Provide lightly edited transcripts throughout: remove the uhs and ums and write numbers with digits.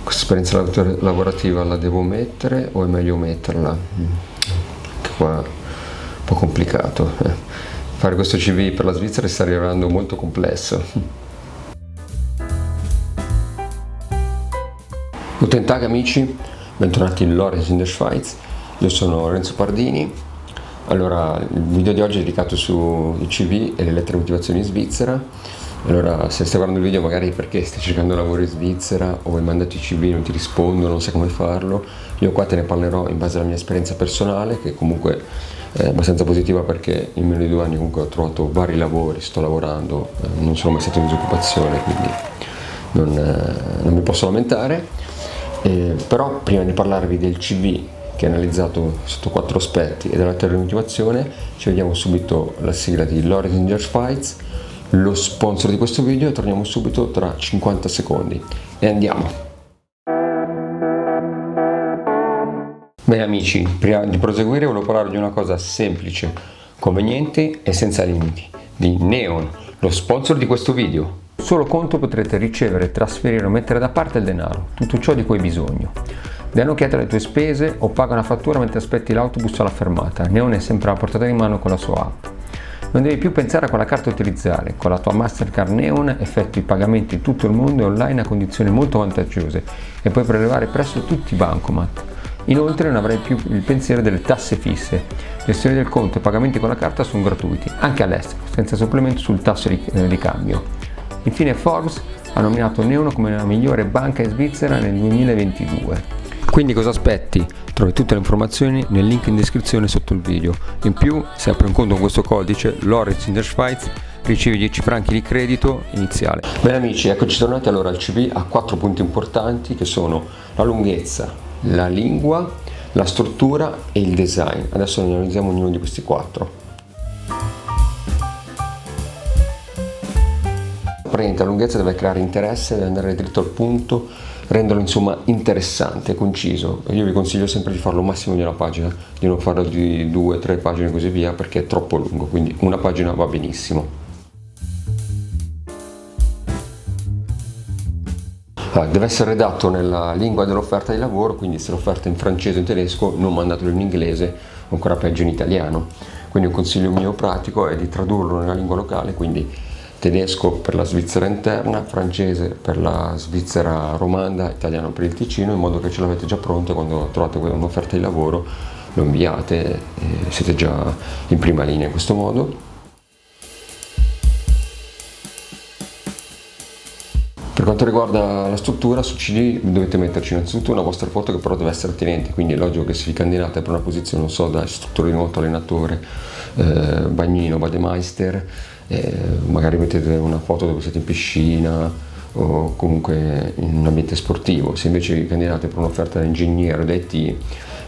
questa esperienza lavorativa la devo mettere o è meglio metterla? Che qua è un po' complicato. Fare questo CV per la Svizzera sta arrivando molto complesso. Guten Tag amici, bentornati in Lorenz in der Schweiz. Io sono Renzo Pardini. Allora, il video di oggi è dedicato sui CV e le lettere di motivazione in Svizzera. Allora, se stai guardando il video magari perché stai cercando lavoro in Svizzera o hai mandato i CV, non ti rispondono, non sai come farlo, io qua te ne parlerò in base alla mia esperienza personale, che comunque è abbastanza positiva perché in meno di 2 anni comunque ho trovato vari lavori, sto lavorando, non sono mai stato in disoccupazione, quindi non mi posso lamentare. Però prima di parlarvi del CV, che è analizzato sotto 4 aspetti, e della lettera di motivazione, ci vediamo subito la sigla di Lorenz in der Schweiz, lo sponsor di questo video, e torniamo subito tra 50 secondi e andiamo. Bene amici, prima di proseguire volevo parlare di una cosa semplice, conveniente e senza limiti, di Neon, lo sponsor di questo video. Sul solo conto potrete ricevere, trasferire o mettere da parte il denaro, tutto ciò di cui hai bisogno. Dai un'occhiata alle tue spese o paga una fattura mentre aspetti l'autobus alla fermata. Neon è sempre alla portata di mano con la sua app. Non devi più pensare a quale carta utilizzare. Con la tua Mastercard Neon effettui pagamenti in tutto il mondo e online a condizioni molto vantaggiose e puoi prelevare presso tutti i bancomat. Inoltre non avrai più il pensiero delle tasse fisse. Gestione del conto e pagamenti con la carta sono gratuiti, anche all'estero, senza supplemento sul tasso di cambio. Infine Forbes ha nominato Neon come la migliore banca in Svizzera nel 2022. Quindi cosa aspetti? Trovi tutte le informazioni nel link in descrizione sotto il video. In più, se apri un conto con questo codice Lorenz in der Schweiz, ricevi 10 franchi di credito iniziale. Bene amici, eccoci tornati. Allora, il CV ha 4 punti importanti che sono la lunghezza, la lingua, la struttura e il design. Adesso ne analizziamo ognuno di questi 4. La lunghezza deve creare interesse, deve andare dritto al punto, renderlo insomma interessante, conciso. Io vi consiglio sempre di farlo massimo di una pagina, di non farlo di 2-3 pagine e così via, perché è troppo lungo, quindi una pagina va benissimo. Deve essere redatto nella lingua dell'offerta di lavoro, quindi se l'offerta è in francese o in tedesco non mandatelo in inglese, o ancora peggio in italiano. Quindi un consiglio mio pratico è di tradurlo nella lingua locale, quindi tedesco per la Svizzera interna, francese per la Svizzera romanda, italiano per il Ticino, in modo che ce l'avete già pronto e quando trovate un'offerta di lavoro lo inviate e siete già in prima linea in questo modo. Per quanto riguarda la struttura, su CD dovete metterci innanzitutto una vostra foto che però deve essere attinente, quindi è logico che se vi candidate per una posizione, non so, da istruttore di nuoto, allenatore, bagnino, bademeister, magari mettete una foto dove siete in piscina o comunque in un ambiente sportivo. Se invece vi candidate per un'offerta da ingegnere, da IT,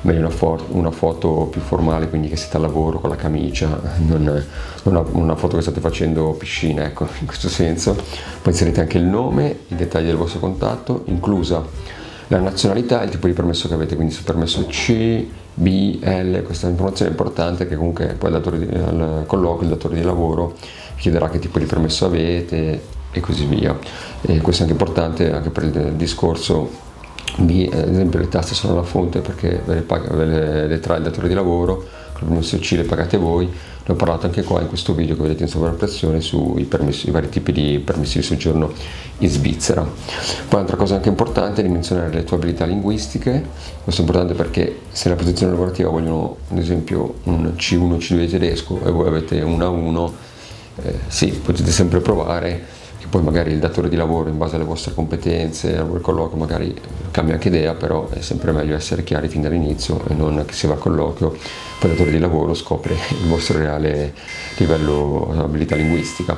meglio una foto più formale, quindi che siete al lavoro con la camicia, non una foto che state facendo piscina, ecco, in questo senso. Poi inserite anche il nome, i dettagli del vostro contatto, inclusa la nazionalità e il tipo di permesso che avete, quindi se permesso C, B, L, questa informazione è importante, che comunque poi al colloquio il datore di lavoro chiederà che tipo di permesso avete e così via. E questo è anche importante anche per il discorso di, ad esempio, le tasse sono la fonte perché ve le detrae il datore di lavoro, con il permesso C le pagate voi. Ne ho parlato anche qua in questo video che vedete in sovrappressione sui vari tipi di permessi di soggiorno in Svizzera. Poi un'altra cosa anche importante è di menzionare le tue abilità linguistiche. Questo è importante perché se nella posizione lavorativa vogliono ad esempio un C1 C2 di tedesco e voi avete un A1, sì, potete sempre provare, che poi magari il datore di lavoro in base alle vostre competenze, al colloquio magari cambia anche idea, però è sempre meglio essere chiari fin dall'inizio e non che si va a colloquio, poi il datore di lavoro scopre il vostro reale livello di abilità linguistica.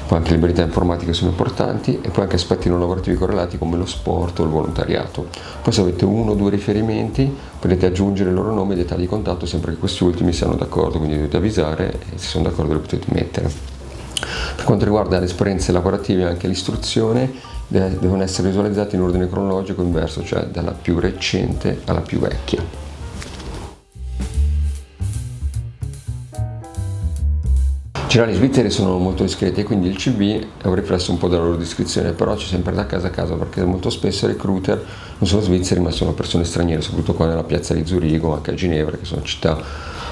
Poi anche le abilità informatiche sono importanti e poi anche aspetti non lavorativi correlati come lo sport o il volontariato. Poi se avete 1 o 2 riferimenti potete aggiungere il loro nome e dettagli di contatto, sempre che questi ultimi siano d'accordo, quindi dovete avvisare e se sono d'accordo lo potete mettere. Per quanto riguarda le esperienze lavorative e anche l'istruzione, devono essere visualizzate in ordine cronologico inverso, cioè dalla più recente alla più vecchia. generale, gli svizzeri sono molto discreti e quindi il CV è un riflesso un po' della loro descrizione, però c'è sempre da casa a casa, perché molto spesso i recruiter non sono svizzeri ma sono persone straniere, soprattutto qua nella piazza di Zurigo, anche a Ginevra, che sono città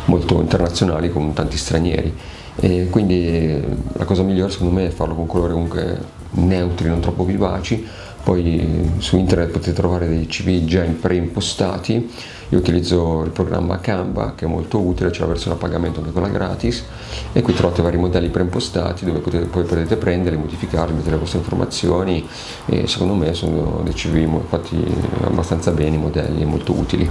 molto internazionali con tanti stranieri. E quindi la cosa migliore secondo me è farlo con colori comunque neutri, non troppo vivaci. Poi su internet potete trovare dei CV già preimpostati. Io utilizzo il programma Canva, che è molto utile, c'è la versione a pagamento anche quella gratis, e qui trovate vari modelli preimpostati dove poi potete prenderli, modificarli, mettere le vostre informazioni, e secondo me sono dei CV fatti abbastanza bene, i modelli molto utili.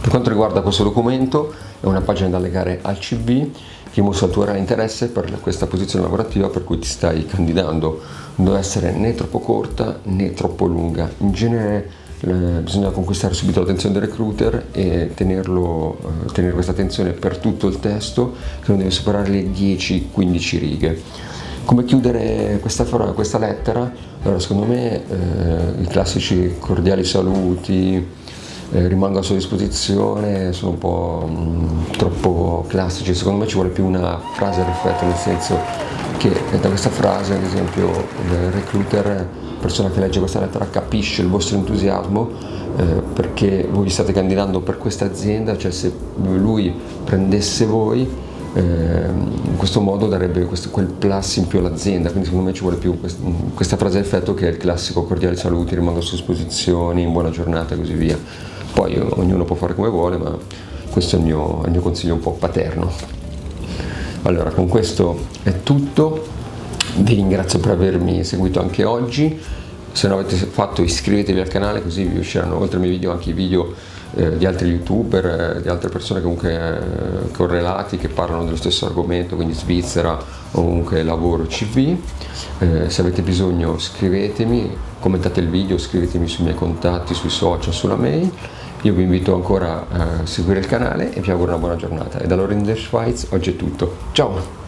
Per quanto riguarda questo documento, è una pagina da legare al CV che mostra il tuo reale interesse per questa posizione lavorativa per cui ti stai candidando. Non deve essere né troppo corta né troppo lunga. In genere bisogna conquistare subito l'attenzione del recruiter e tenere questa attenzione per tutto il testo, che non deve superare le 10-15 righe. Come chiudere questa lettera? Allora, secondo me i classici cordiali saluti, rimango a sua disposizione, sono un po' troppo classici. Secondo me ci vuole più una frase a effetto, nel senso che da questa frase, ad esempio, il recruiter, persona che legge questa lettera, capisce il vostro entusiasmo perché voi vi state candidando per questa azienda, cioè se lui prendesse voi in questo modo darebbe quel plus in più all'azienda, quindi secondo me ci vuole più questa frase a effetto, che è il classico cordiali saluti, rimango a sua disposizione, in buona giornata e così via. Poi ognuno può fare come vuole, ma questo è il mio consiglio un po' paterno. Allora, con questo è tutto, vi ringrazio per avermi seguito anche oggi. Se non avete fatto, iscrivetevi al canale, così vi usciranno oltre ai miei video anche i video di altri youtuber, di altre persone comunque correlati, che parlano dello stesso argomento, quindi Svizzera o comunque lavoro, CV. Se avete bisogno scrivetemi, commentate il video, scrivetemi sui miei contatti, sui social, sulla mail. Io vi invito ancora a seguire il canale e vi auguro una buona giornata. E da Lorenz der Schweiz oggi è tutto. Ciao!